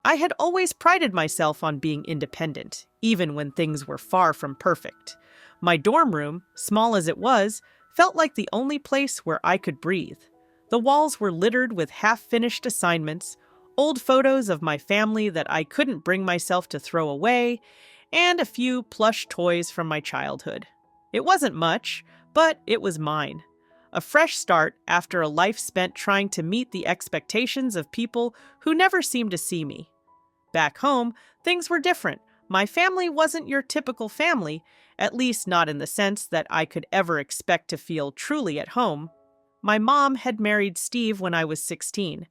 I had always prided myself on being independent, even when things were far from perfect. My dorm room, small as it was, felt like the only place where I could breathe. The walls were littered with half-finished assignments, old photos of my family that I couldn't bring myself to throw away, and a few plush toys from my childhood. It wasn't much, but it was mine. A fresh start after a life spent trying to meet the expectations of people who never seemed to see me. Back home, things were different. My family wasn't your typical family, at least not in the sense that I could ever expect to feel truly at home. My mom had married Steve when I was 16,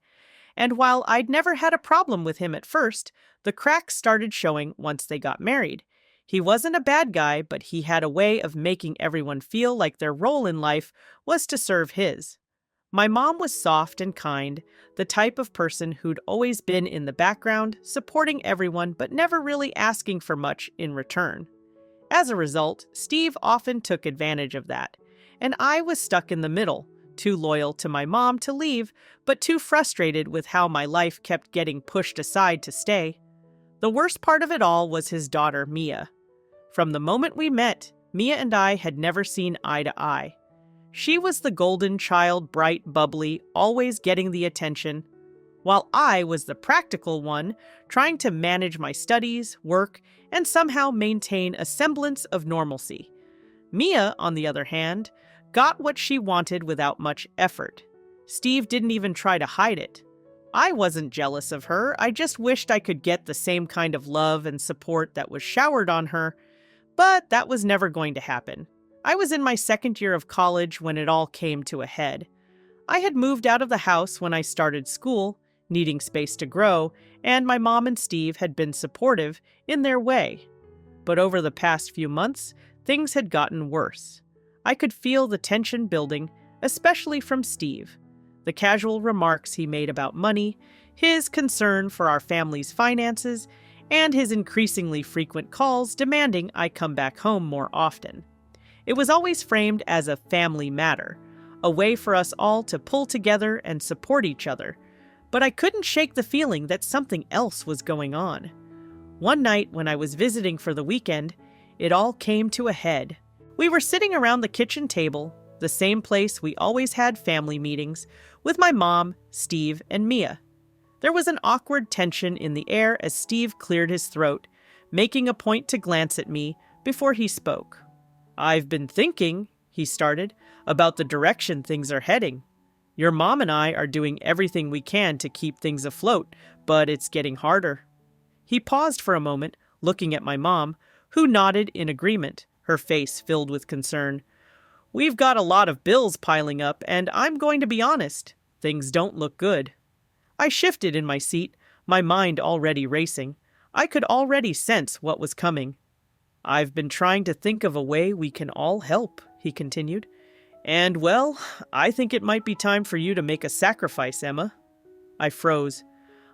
and while I'd never had a problem with him at first, the cracks started showing once they got married. He wasn't a bad guy, but he had a way of making everyone feel like their role in life was to serve his. My mom was soft and kind, the type of person who'd always been in the background, supporting everyone but never really asking for much in return. As a result, Steve often took advantage of that, and I was stuck in the middle, too loyal to my mom to leave, but too frustrated with how my life kept getting pushed aside to stay. The worst part of it all was his daughter, Mia. From the moment we met, Mia and I had never seen eye to eye. She was the golden child, bright, bubbly, always getting the attention, while I was the practical one, trying to manage my studies, work, and somehow maintain a semblance of normalcy. Mia, on the other hand, got what she wanted without much effort. Steve didn't even try to hide it. I wasn't jealous of her, I just wished I could get the same kind of love and support that was showered on her, but that was never going to happen. I was in my second year of college when it all came to a head. I had moved out of the house when I started school, needing space to grow, and my mom and Steve had been supportive in their way. But over the past few months, things had gotten worse. I could feel the tension building, especially from Steve. The casual remarks he made about money, his concern for our family's finances, and his increasingly frequent calls demanding I come back home more often. It was always framed as a family matter, a way for us all to pull together and support each other. But I couldn't shake the feeling that something else was going on. One night when I was visiting for the weekend, it all came to a head. We were sitting around the kitchen table, the same place we always had family meetings, with my mom, Steve, and Mia. There was an awkward tension in the air as Steve cleared his throat, making a point to glance at me before he spoke. "I've been thinking," he started, "about the direction things are heading. Your mom and I are doing everything we can to keep things afloat, but it's getting harder." He paused for a moment, looking at my mom, who nodded in agreement, her face filled with concern. "We've got a lot of bills piling up, and I'm going to be honest, things don't look good." I shifted in my seat, my mind already racing. I could already sense what was coming. "I've been trying to think of a way we can all help," he continued. "And, well, I think it might be time for you to make a sacrifice, Emma." I froze.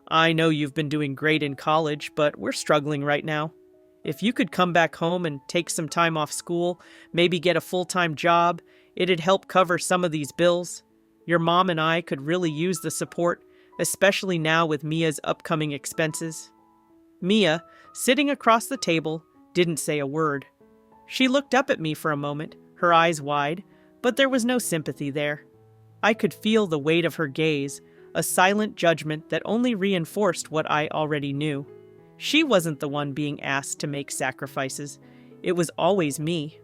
"I know you've been doing great in college, but we're struggling right now. If you could come back home and take some time off school, maybe get a full-time job, it'd help cover some of these bills. Your mom and I could really use the support, especially now with Mia's upcoming expenses." Mia, sitting across the table, didn't say a word. She looked up at me for a moment, her eyes wide, but there was no sympathy there. I could feel the weight of her gaze, a silent judgment that only reinforced what I already knew. She wasn't the one being asked to make sacrifices. It was always me.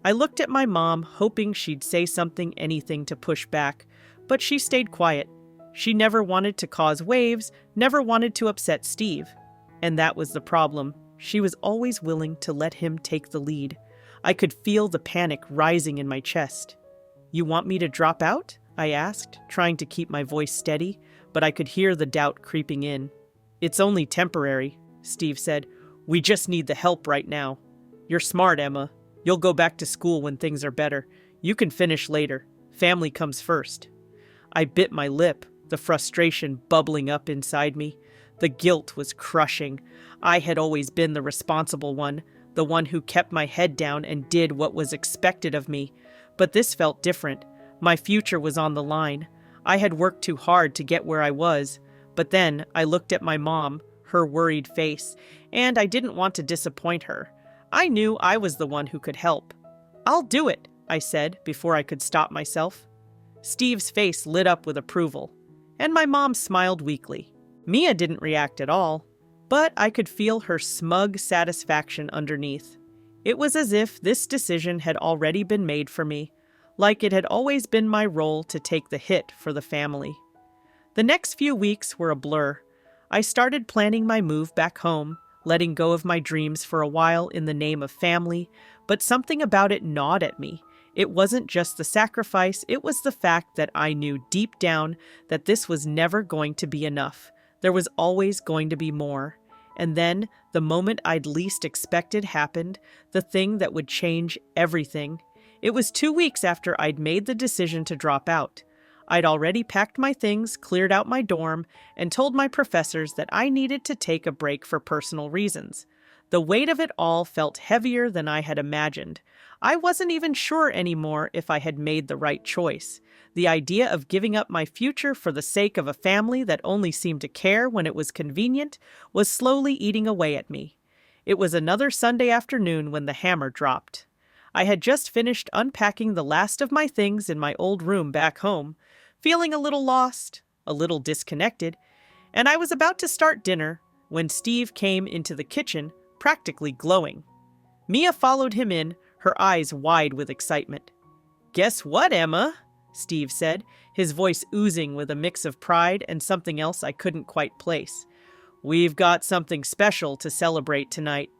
I looked at my mom, hoping she'd say something, anything to push back, but she stayed quiet. She never wanted to cause waves, never wanted to upset Steve. And that was the problem. She was always willing to let him take the lead. I could feel the panic rising in my chest. "You want me to drop out?" I asked, trying to keep my voice steady, but I could hear the doubt creeping in. "It's only temporary," Steve said. "We just need the help right now. You're smart, Emma. You'll go back to school when things are better. You can finish later. Family comes first." I bit my lip, the frustration bubbling up inside me. The guilt was crushing. I had always been the responsible one, the one who kept my head down and did what was expected of me. But this felt different. My future was on the line. I had worked too hard to get where I was. But then I looked at my mom, her worried face, and I didn't want to disappoint her. I knew I was the one who could help. "I'll do it," I said before I could stop myself. Steve's face lit up with approval, and my mom smiled weakly. Mia didn't react at all, but I could feel her smug satisfaction underneath. It was as if this decision had already been made for me, like it had always been my role to take the hit for the family. The next few weeks were a blur. I started planning my move back home, letting go of my dreams for a while in the name of family, but something about it gnawed at me. It wasn't just the sacrifice, it was the fact that I knew deep down that this was never going to be enough. There was always going to be more. And then, the moment I'd least expected happened, the thing that would change everything. It was 2 weeks after I'd made the decision to drop out. I'd already packed my things, cleared out my dorm, and told my professors that I needed to take a break for personal reasons. The weight of it all felt heavier than I had imagined. I wasn't even sure anymore if I had made the right choice. The idea of giving up my future for the sake of a family that only seemed to care when it was convenient was slowly eating away at me. It was another Sunday afternoon when the hammer dropped. I had just finished unpacking the last of my things in my old room back home, feeling a little lost, a little disconnected, and I was about to start dinner when Steve came into the kitchen, practically glowing. Mia followed him in, her eyes wide with excitement. "Guess what, Emma?" Steve said, his voice oozing with a mix of pride and something else I couldn't quite place. "We've got something special to celebrate tonight."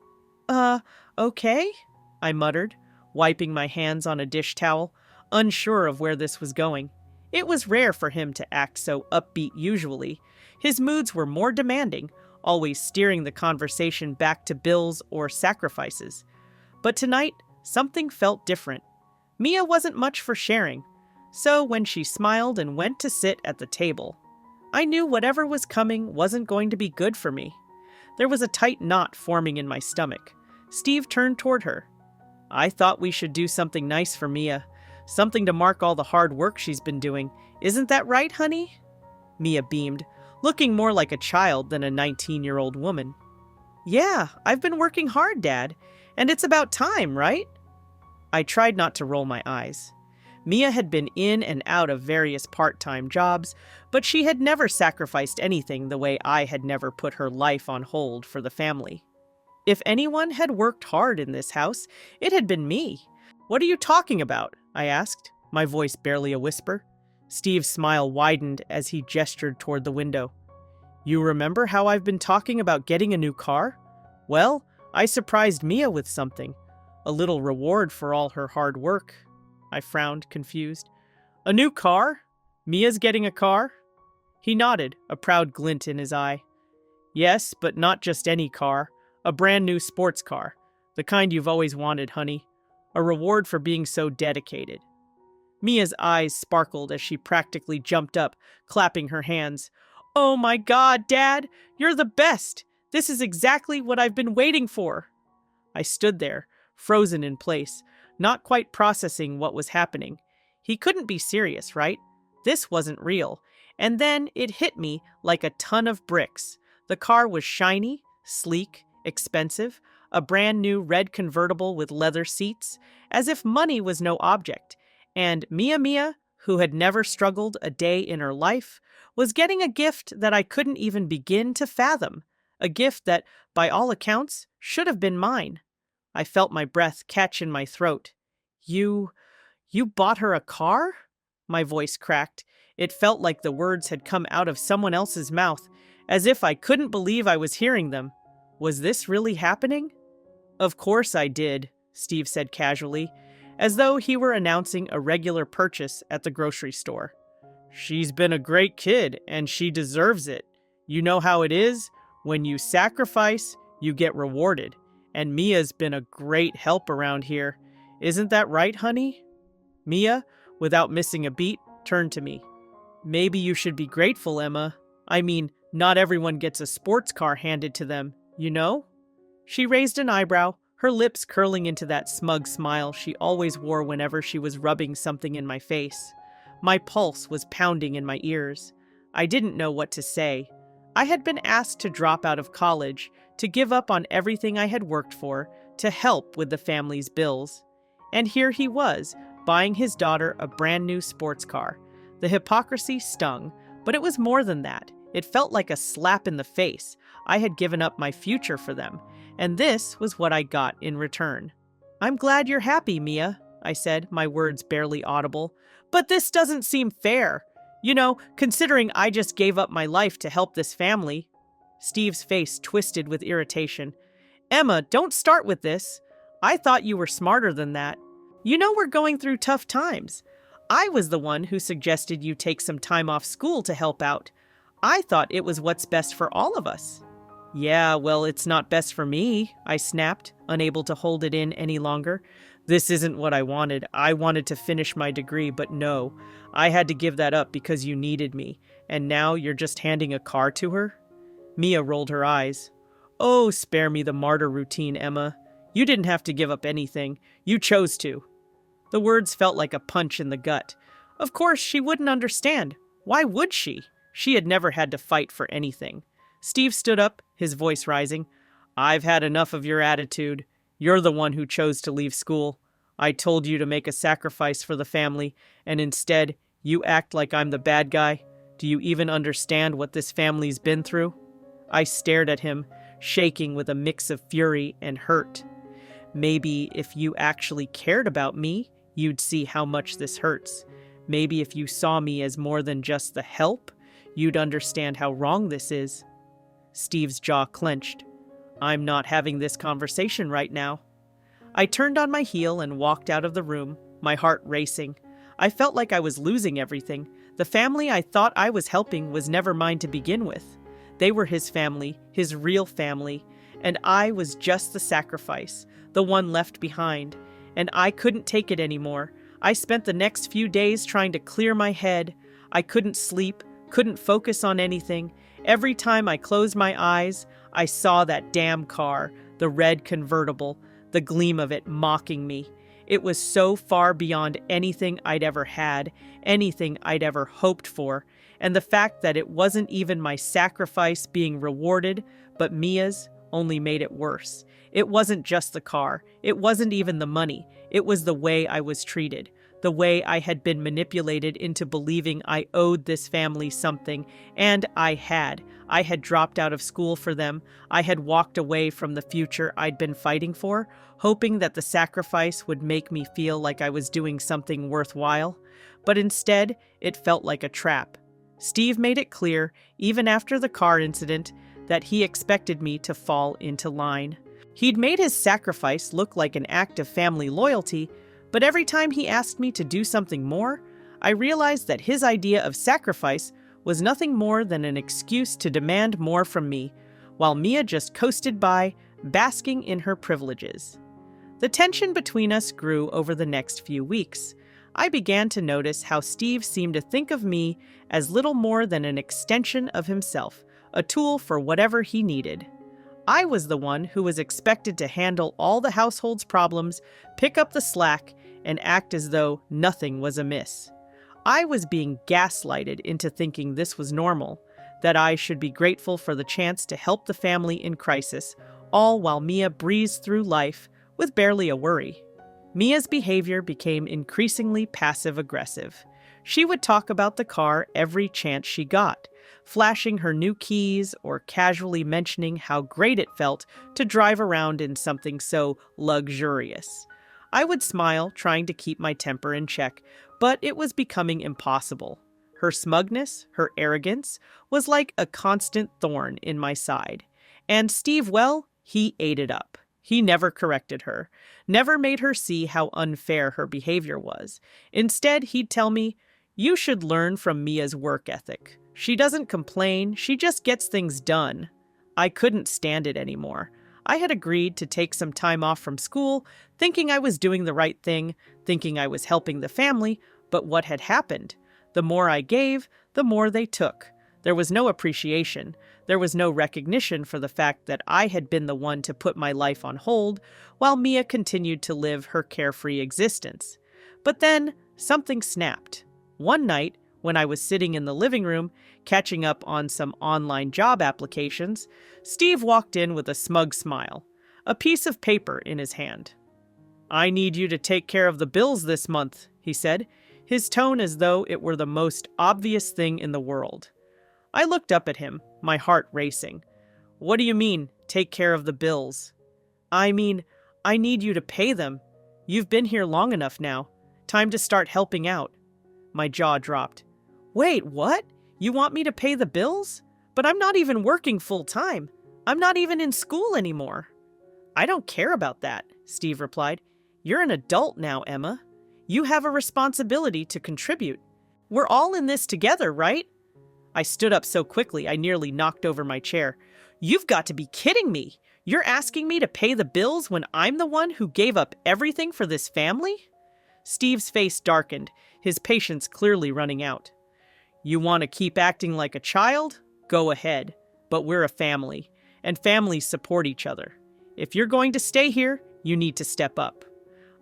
Okay," I muttered, wiping my hands on a dish towel, unsure of where this was going. It was rare for him to act so upbeat usually. His moods were more demanding, always steering the conversation back to bills or sacrifices. But tonight, something felt different. Mia wasn't much for sharing, so when she smiled and went to sit at the table, I knew whatever was coming wasn't going to be good for me. There was a tight knot forming in my stomach. Steve turned toward her. "I thought we should do something nice for Mia. Something to mark all the hard work she's been doing. Isn't that right, honey?" Mia beamed, looking more like a child than a 19-year-old woman. "Yeah, I've been working hard, Dad. And it's about time, right?" I tried not to roll my eyes. Mia had been in and out of various part-time jobs, but she had never sacrificed anything the way I had never put her life on hold for the family. If anyone had worked hard in this house, it had been me. "What are you talking about?" I asked, my voice barely a whisper. Steve's smile widened as he gestured toward the window. "You remember how I've been talking about getting a new car? Well, I surprised Mia with something. A little reward for all her hard work." I frowned, confused. "A new car? Mia's getting a car?" He nodded, a proud glint in his eye. "Yes, but not just any car. A brand new sports car. The kind you've always wanted, honey. A reward for being so dedicated." Mia's eyes sparkled as she practically jumped up, clapping her hands. "Oh my God, Dad! You're the best! This is exactly what I've been waiting for!" I stood there, frozen in place, not quite processing what was happening. He couldn't be serious, right? This wasn't real. And then it hit me like a ton of bricks. The car was shiny, sleek, expensive, a brand new red convertible with leather seats, as if money was no object. And Mia, who had never struggled a day in her life, was getting a gift that I couldn't even begin to fathom. A gift that, by all accounts, should have been mine. I felt my breath catch in my throat. You bought her a car?" My voice cracked. It felt like the words had come out of someone else's mouth, as if I couldn't believe I was hearing them. Was this really happening? "Of course I did," Steve said casually, as though he were announcing a regular purchase at the grocery store. "She's been a great kid, and she deserves it. You know how it is? When you sacrifice, you get rewarded. And Mia's been a great help around here. Isn't that right, honey?" Mia, without missing a beat, turned to me. "Maybe you should be grateful, Emma. I mean, not everyone gets a sports car handed to them, you know?" She raised an eyebrow, her lips curling into that smug smile she always wore whenever she was rubbing something in my face. My pulse was pounding in my ears. I didn't know what to say. I had been asked to drop out of college, to give up on everything I had worked for, to help with the family's bills. And here he was, buying his daughter a brand new sports car. The hypocrisy stung, but it was more than that. It felt like a slap in the face. I had given up my future for them, and this was what I got in return. "I'm glad you're happy, Mia," I said, my words barely audible. "But this doesn't seem fair. Considering I just gave up my life to help this family." Steve's face twisted with irritation. "Emma, don't start with this. I thought you were smarter than that. We're going through tough times. I was the one who suggested you take some time off school to help out. I thought it was what's best for all of us." "Yeah, well, it's not best for me," I snapped, unable to hold it in any longer. "This isn't what I wanted. I wanted to finish my degree, but no. I had to give that up because you needed me, and now you're just handing a car to her?" Mia rolled her eyes. "Oh, spare me the martyr routine, Emma. You didn't have to give up anything. You chose to." The words felt like a punch in the gut. Of course, she wouldn't understand. Why would she? She had never had to fight for anything. Steve stood up, his voice rising. "I've had enough of your attitude. You're the one who chose to leave school. I told you to make a sacrifice for the family, and instead, you act like I'm the bad guy. Do you even understand what this family's been through?" I stared at him, shaking with a mix of fury and hurt. "Maybe if you actually cared about me, you'd see how much this hurts. Maybe if you saw me as more than just the help, you'd understand how wrong this is." Steve's jaw clenched. "I'm not having this conversation right now." I turned on my heel and walked out of the room, my heart racing. I felt like I was losing everything. The family I thought I was helping was never mine to begin with. They were his family, his real family, and I was just the sacrifice, the one left behind. And I couldn't take it anymore. I spent the next few days trying to clear my head. I couldn't sleep, couldn't focus on anything. Every time I closed my eyes, I saw that damn car, the red convertible, the gleam of it mocking me. It was so far beyond anything I'd ever had, anything I'd ever hoped for, and the fact that it wasn't even my sacrifice being rewarded, but Mia's, only made it worse. It wasn't just the car. It wasn't even the money. It was the way I was treated, the way I had been manipulated into believing I owed this family something, and I had. I had dropped out of school for them. I had walked away from the future I'd been fighting for, hoping that the sacrifice would make me feel like I was doing something worthwhile. But instead, it felt like a trap. Steve made it clear, even after the car incident, that he expected me to fall into line. He'd made his sacrifice look like an act of family loyalty, but every time he asked me to do something more, I realized that his idea of sacrifice was nothing more than an excuse to demand more from me, while Mia just coasted by, basking in her privileges. The tension between us grew over the next few weeks. I began to notice how Steve seemed to think of me as little more than an extension of himself, a tool for whatever he needed. I was the one who was expected to handle all the household's problems, pick up the slack, and act as though nothing was amiss. I was being gaslighted into thinking this was normal, that I should be grateful for the chance to help the family in crisis, all while Mia breezed through life with barely a worry. Mia's behavior became increasingly passive-aggressive. She would talk about the car every chance she got, flashing her new keys or casually mentioning how great it felt to drive around in something so luxurious. I would smile, trying to keep my temper in check, but it was becoming impossible. Her smugness, her arrogance, was like a constant thorn in my side. And Steve, well, he ate it up. He never corrected her, never made her see how unfair her behavior was. Instead, he'd tell me, "You should learn from Mia's work ethic. She doesn't complain, she just gets things done." I couldn't stand it anymore. I had agreed to take some time off from school, thinking I was doing the right thing, thinking I was helping the family, but what had happened? The more I gave, the more they took. There was no appreciation. There was no recognition for the fact that I had been the one to put my life on hold, while Mia continued to live her carefree existence. But then, something snapped. One night, When I was sitting in the living room, catching up on some online job applications, Steve walked in with a smug smile, a piece of paper in his hand. "I need you to take care of the bills this month," he said, his tone as though it were the most obvious thing in the world. I looked up at him, my heart racing. "What do you mean, take care of the bills?" "I mean, I need you to pay them. You've been here long enough now. Time to start helping out." My jaw dropped. "Wait, what? You want me to pay the bills? But I'm not even working full time. I'm not even in school anymore." "I don't care about that," Steve replied. "You're an adult now, Emma. You have a responsibility to contribute. We're all in this together, right?" I stood up so quickly I nearly knocked over my chair. "You've got to be kidding me! You're asking me to pay the bills when I'm the one who gave up everything for this family?" Steve's face darkened, his patience clearly running out. "You want to keep acting like a child? Go ahead. But we're a family, and families support each other. If you're going to stay here, you need to step up."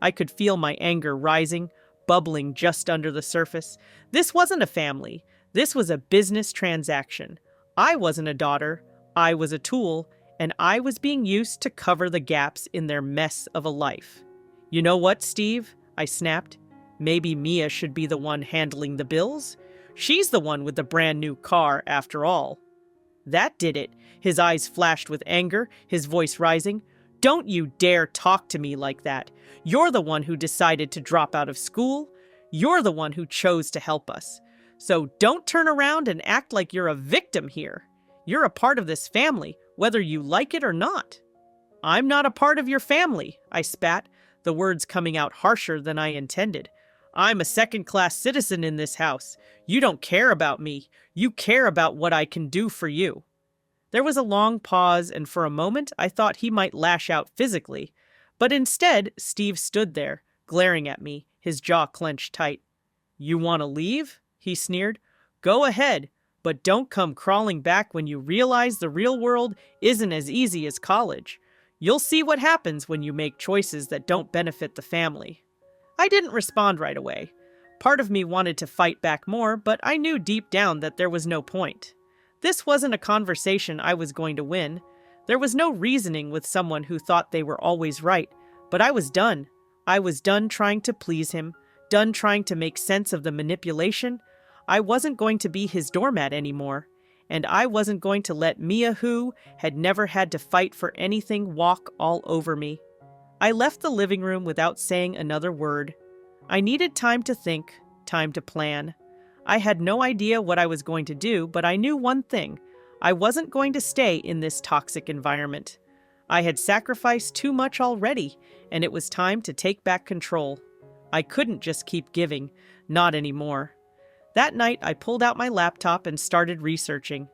I could feel my anger rising, bubbling just under the surface. This wasn't a family. This was a business transaction. I wasn't a daughter. I was a tool, and I was being used to cover the gaps in their mess of a life. "You know what, Steve?" I snapped. "Maybe Mia should be the one handling the bills? She's the one with the brand new car, after all." That did it. His eyes flashed with anger, his voice rising. "Don't you dare talk to me like that. You're the one who decided to drop out of school. You're the one who chose to help us. So don't turn around and act like you're a victim here. You're a part of this family, whether you like it or not." "I'm not a part of your family," I spat, the words coming out harsher than I intended. "I'm a second-class citizen in this house. You don't care about me. You care about what I can do for you." There was a long pause, and for a moment I thought he might lash out physically. But instead, Steve stood there, glaring at me, his jaw clenched tight. "You want to leave?" he sneered. "Go ahead, but don't come crawling back when you realize the real world isn't as easy as college. You'll see what happens when you make choices that don't benefit the family." I didn't respond right away. Part of me wanted to fight back more, but I knew deep down that there was no point. This wasn't a conversation I was going to win. There was no reasoning with someone who thought they were always right, but I was done. I was done trying to please him, done trying to make sense of the manipulation. I wasn't going to be his doormat anymore, and I wasn't going to let Mia, who had never had to fight for anything, walk all over me. I left the living room without saying another word. I needed time to think, time to plan. I had no idea what I was going to do, but I knew one thing. I wasn't going to stay in this toxic environment. I had sacrificed too much already, and it was time to take back control. I couldn't just keep giving, not anymore. That night, I pulled out my laptop and started researching.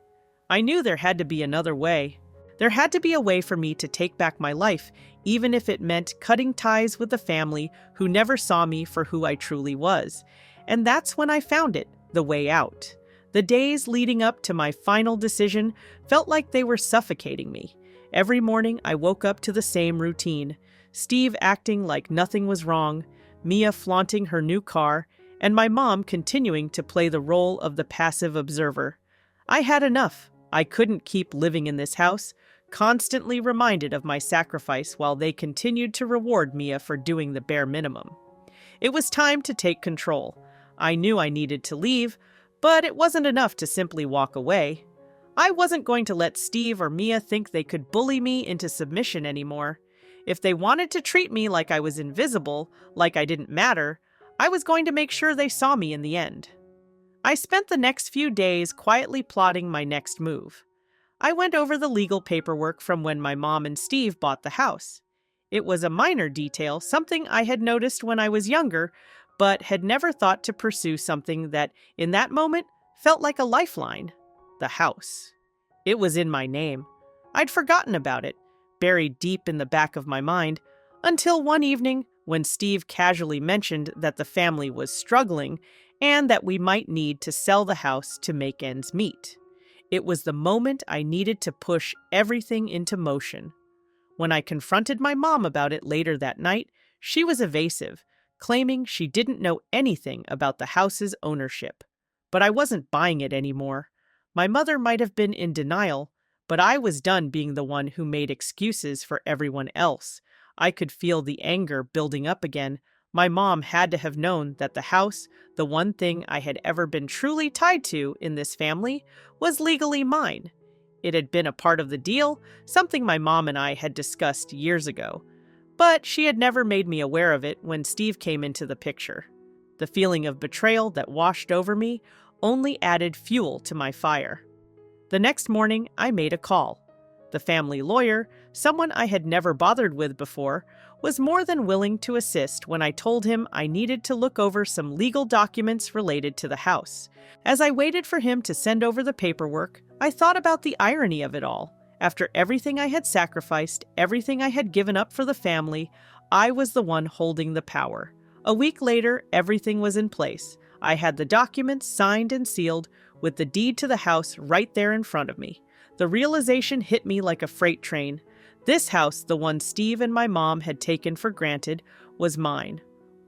I knew there had to be another way. There had to be a way for me to take back my life, even if it meant cutting ties with the family who never saw me for who I truly was. And that's when I found it, the way out. The days leading up to my final decision felt like they were suffocating me. Every morning, I woke up to the same routine. Steve acting like nothing was wrong, Mia flaunting her new car, and my mom continuing to play the role of the passive observer. I had enough. I couldn't keep living in this house, constantly reminded of my sacrifice while they continued to reward Mia for doing the bare minimum. It was time to take control. I knew I needed to leave, but it wasn't enough to simply walk away. I wasn't going to let Steve or Mia think they could bully me into submission anymore. If they wanted to treat me like I was invisible, like I didn't matter, I was going to make sure they saw me in the end. I spent the next few days quietly plotting my next move. I went over the legal paperwork from when my mom and Steve bought the house. It was a minor detail, something I had noticed when I was younger, but had never thought to pursue something that, in that moment, felt like a lifeline. The house. It was in my name. I'd forgotten about it, buried deep in the back of my mind, until one evening when Steve casually mentioned that the family was struggling and that we might need to sell the house to make ends meet. It was the moment I needed to push everything into motion. When I confronted my mom about it later that night, she was evasive, claiming she didn't know anything about the house's ownership. But I wasn't buying it anymore. My mother might have been in denial, but I was done being the one who made excuses for everyone else. I could feel the anger building up again. My mom had to have known that the house, the one thing I had ever been truly tied to in this family, was legally mine. It had been a part of the deal, something my mom and I had discussed years ago. But she had never made me aware of it when Steve came into the picture. The feeling of betrayal that washed over me only added fuel to my fire. The next morning, I made a call. The family lawyer, someone I had never bothered with before, was more than willing to assist when I told him I needed to look over some legal documents related to the house. As I waited for him to send over the paperwork, I thought about the irony of it all. After everything I had sacrificed, everything I had given up for the family, I was the one holding the power. A week later, everything was in place. I had the documents signed and sealed, with the deed to the house right there in front of me. The realization hit me like a freight train. This house, the one Steve and my mom had taken for granted, was mine.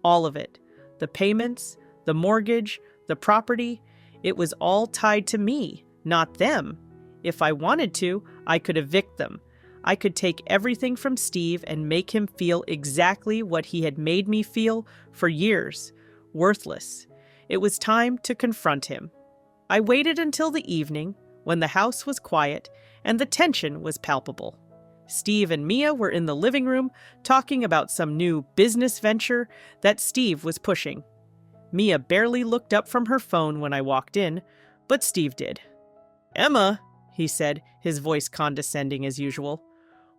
All of it. The payments, the mortgage, the property. It was all tied to me, not them. If I wanted to, I could evict them. I could take everything from Steve and make him feel exactly what he had made me feel for years. Worthless. It was time to confront him. I waited until the evening, when the house was quiet and the tension was palpable. Steve and Mia were in the living room talking about some new business venture that Steve was pushing. Mia barely looked up from her phone when I walked in, but Steve did. "Emma," he said, his voice condescending as usual.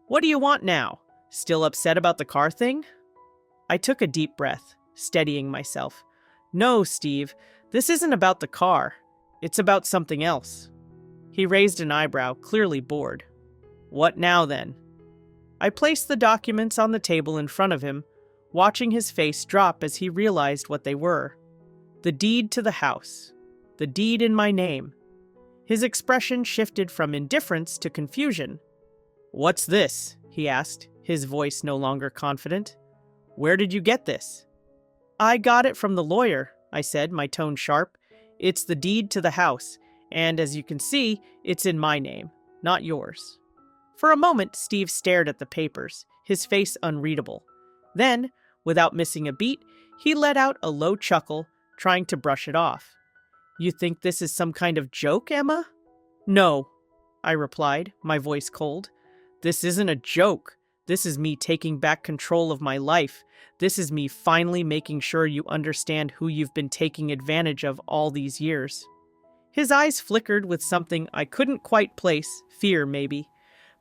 "What do you want now? Still upset about the car thing?" I took a deep breath, steadying myself. "No, Steve, this isn't about the car. It's about something else." He raised an eyebrow, clearly bored. "What now, then?" I placed the documents on the table in front of him, watching his face drop as he realized what they were. The deed to the house. The deed in my name. His expression shifted from indifference to confusion. "What's this?" he asked, his voice no longer confident. "Where did you get this?" "I got it from the lawyer," I said, my tone sharp. "It's the deed to the house, and as you can see, it's in my name, not yours." For a moment, Steve stared at the papers, his face unreadable. Then, without missing a beat, he let out a low chuckle, trying to brush it off. "You think this is some kind of joke, Emma?" "No," I replied, my voice cold. "This isn't a joke. This is me taking back control of my life. This is me finally making sure you understand who you've been taking advantage of all these years." His eyes flickered with something I couldn't quite place, fear maybe,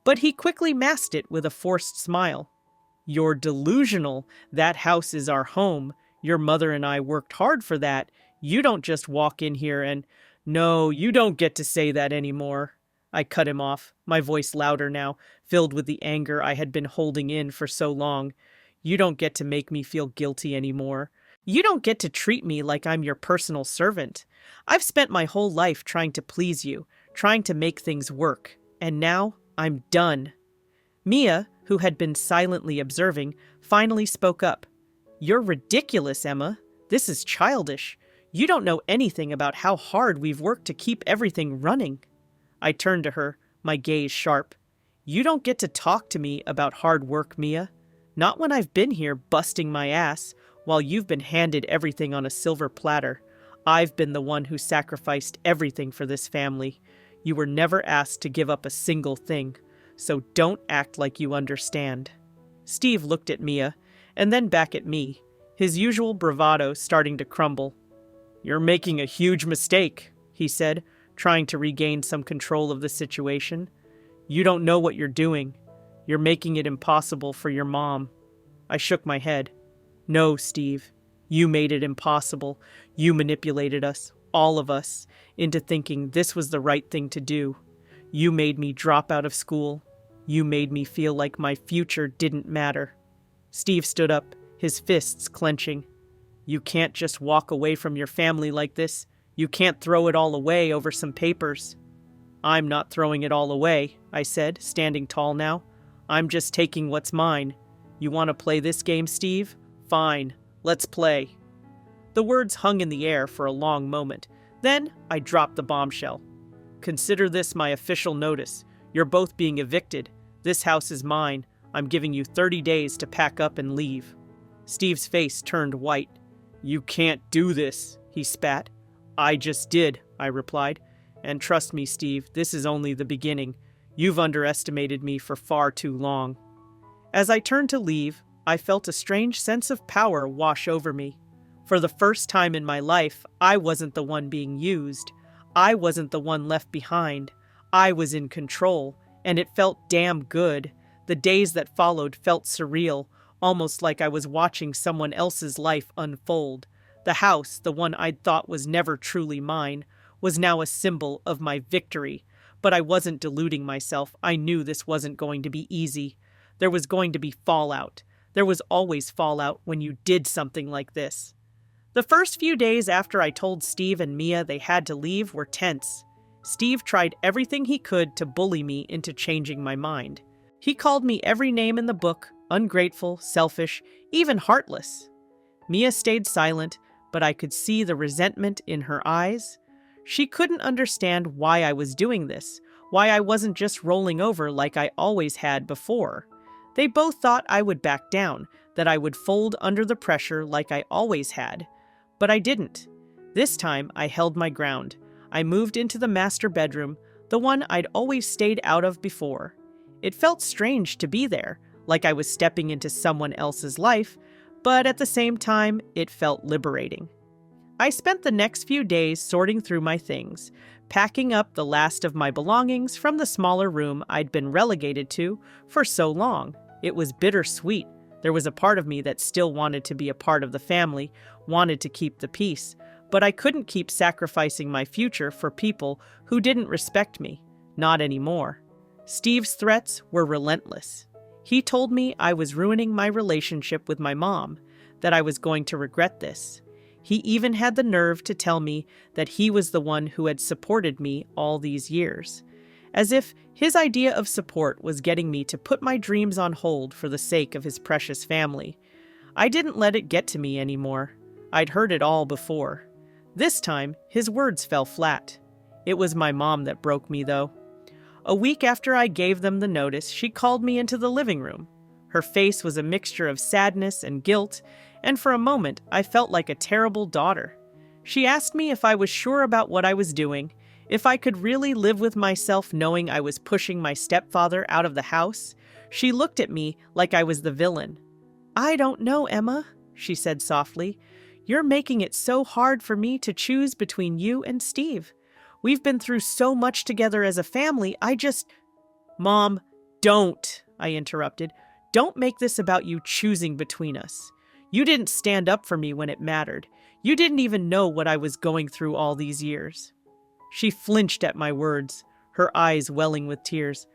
but he quickly masked it with a forced smile. "You're delusional. That house is our home. Your mother and I worked hard for that. You don't just walk in here and... No, you don't get to say that anymore." I cut him off, my voice louder now, filled with the anger I had been holding in for so long. "You don't get to make me feel guilty anymore. You don't get to treat me like I'm your personal servant. I've spent my whole life trying to please you, trying to make things work, and now I'm done." Mia, who had been silently observing, finally spoke up. "You're ridiculous, Emma. This is childish. You don't know anything about how hard we've worked to keep everything running." I turned to her, my gaze sharp. "You don't get to talk to me about hard work, Mia. Not when I've been here busting my ass, while you've been handed everything on a silver platter. I've been the one who sacrificed everything for this family. You were never asked to give up a single thing, so don't act like you understand." Steve looked at Mia, and then back at me, his usual bravado starting to crumble. "You're making a huge mistake," he said, trying to regain some control of the situation. "You don't know what you're doing. You're making it impossible for your mom." I shook my head. "No, Steve. You made it impossible. You manipulated us, all of us, into thinking this was the right thing to do. You made me drop out of school. You made me feel like my future didn't matter." Steve stood up, his fists clenching. "You can't just walk away from your family like this. You can't throw it all away over some papers." "I'm not throwing it all away," I said, standing tall now. "I'm just taking what's mine. You want to play this game, Steve? Fine, let's play." The words hung in the air for a long moment. Then I dropped the bombshell. Consider this my official notice. You're both being evicted. This house is mine. I'm giving you 30 days to pack up and leave. Steve's face turned white. You can't do this, he spat. I just did, I replied. And trust me, Steve, this is only the beginning. You've underestimated me for far too long. As I turned to leave, I felt a strange sense of power wash over me. For the first time in my life, I wasn't the one being used. I wasn't the one left behind. I was in control, and it felt damn good. The days that followed felt surreal, almost like I was watching someone else's life unfold. The house, the one I'd thought was never truly mine, was now a symbol of my victory. But I wasn't deluding myself. I knew this wasn't going to be easy. There was going to be fallout. There was always fallout when you did something like this. The first few days after I told Steve and Mia they had to leave were tense. Steve tried everything he could to bully me into changing my mind. He called me every name in the book, ungrateful, selfish, even heartless. Mia stayed silent, but I could see the resentment in her eyes. She couldn't understand why I was doing this, why I wasn't just rolling over like I always had before. They both thought I would back down, that I would fold under the pressure like I always had. But I didn't. This time, I held my ground. I moved into the master bedroom, the one I'd always stayed out of before. It felt strange to be there, like I was stepping into someone else's life, but at the same time, it felt liberating. I spent the next few days sorting through my things, packing up the last of my belongings from the smaller room I'd been relegated to for so long. It was bittersweet. There was a part of me that still wanted to be a part of the family, wanted to keep the peace, but I couldn't keep sacrificing my future for people who didn't respect me. Not anymore. Steve's threats were relentless. He told me I was ruining my relationship with my mom, that I was going to regret this. He even had the nerve to tell me that he was the one who had supported me all these years. As if his idea of support was getting me to put my dreams on hold for the sake of his precious family. I didn't let it get to me anymore. I'd heard it all before. This time, his words fell flat. It was my mom that broke me, though. A week after I gave them the notice, she called me into the living room. Her face was a mixture of sadness and guilt, and for a moment, I felt like a terrible daughter. She asked me if I was sure about what I was doing, if I could really live with myself knowing I was pushing my stepfather out of the house. She looked at me like I was the villain. "I don't know, Emma," she said softly. "You're making it so hard for me to choose between you and Steve. We've been through so much together as a family, Mom, don't," I interrupted. "Don't make this about you choosing between us. You didn't stand up for me when it mattered. You didn't even know what I was going through all these years." She flinched at my words, her eyes welling with tears.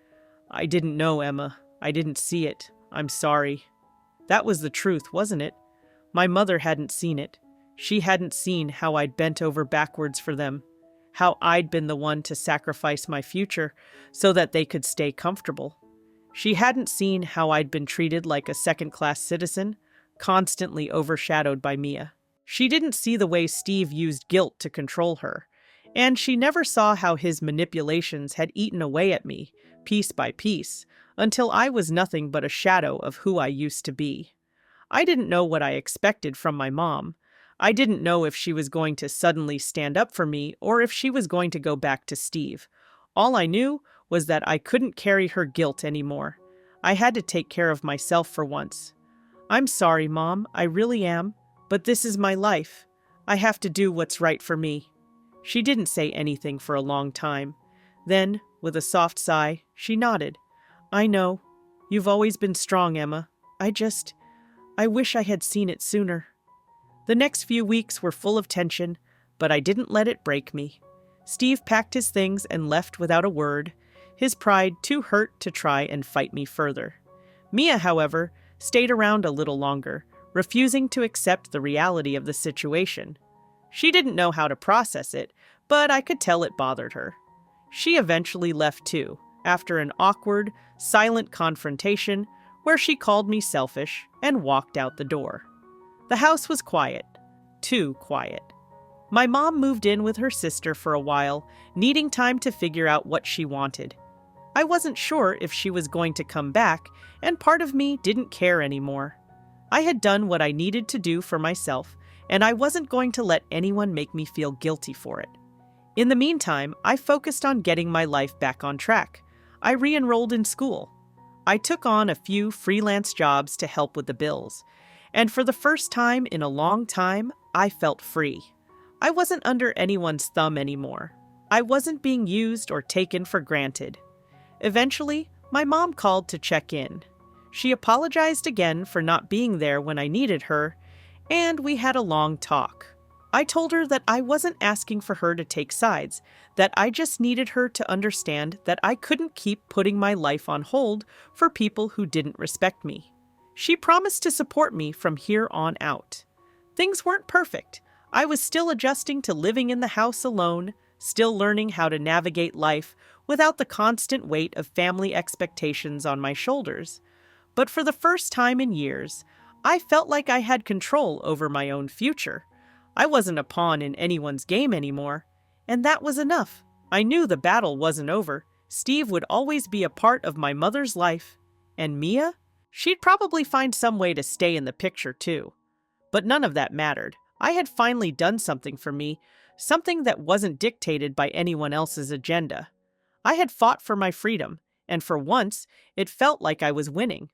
"I didn't know, Emma. I didn't see it. I'm sorry." That was the truth, wasn't it? My mother hadn't seen it. She hadn't seen how I'd bent over backwards for them, how I'd been the one to sacrifice my future so that they could stay comfortable. She hadn't seen how I'd been treated like a second-class citizen, constantly overshadowed by Mia. She didn't see the way Steve used guilt to control her, and she never saw how his manipulations had eaten away at me, piece by piece, until I was nothing but a shadow of who I used to be. I didn't know what I expected from my mom. I didn't know if she was going to suddenly stand up for me or if she was going to go back to Steve. All I knew was that I couldn't carry her guilt anymore. I had to take care of myself for once. "I'm sorry, Mom, I really am, but this is my life. I have to do what's right for me." She didn't say anything for a long time. Then, with a soft sigh, she nodded. "I know. You've always been strong, Emma. I wish I had seen it sooner." The next few weeks were full of tension, but I didn't let it break me. Steve packed his things and left without a word, his pride too hurt to try and fight me further. Mia, however, stayed around a little longer, refusing to accept the reality of the situation. She didn't know how to process it, but I could tell it bothered her. She eventually left too, after an awkward, silent confrontation where she called me selfish and walked out the door. The house was quiet. Too quiet. My mom moved in with her sister for a while, needing time to figure out what she wanted. I wasn't sure if she was going to come back, and part of me didn't care anymore. I had done what I needed to do for myself, and I wasn't going to let anyone make me feel guilty for it. In the meantime, I focused on getting my life back on track. I re-enrolled in school. I took on a few freelance jobs to help with the bills, and for the first time in a long time, I felt free. I wasn't under anyone's thumb anymore. I wasn't being used or taken for granted. Eventually, my mom called to check in. She apologized again for not being there when I needed her, and we had a long talk. I told her that I wasn't asking for her to take sides, that I just needed her to understand that I couldn't keep putting my life on hold for people who didn't respect me. She promised to support me from here on out. Things weren't perfect. I was still adjusting to living in the house alone, still learning how to navigate life without the constant weight of family expectations on my shoulders. But for the first time in years, I felt like I had control over my own future. I wasn't a pawn in anyone's game anymore, and that was enough. I knew the battle wasn't over. Steve would always be a part of my mother's life. And Mia? She'd probably find some way to stay in the picture too. But none of that mattered. I had finally done something for me, something that wasn't dictated by anyone else's agenda. I had fought for my freedom, and for once, it felt like I was winning.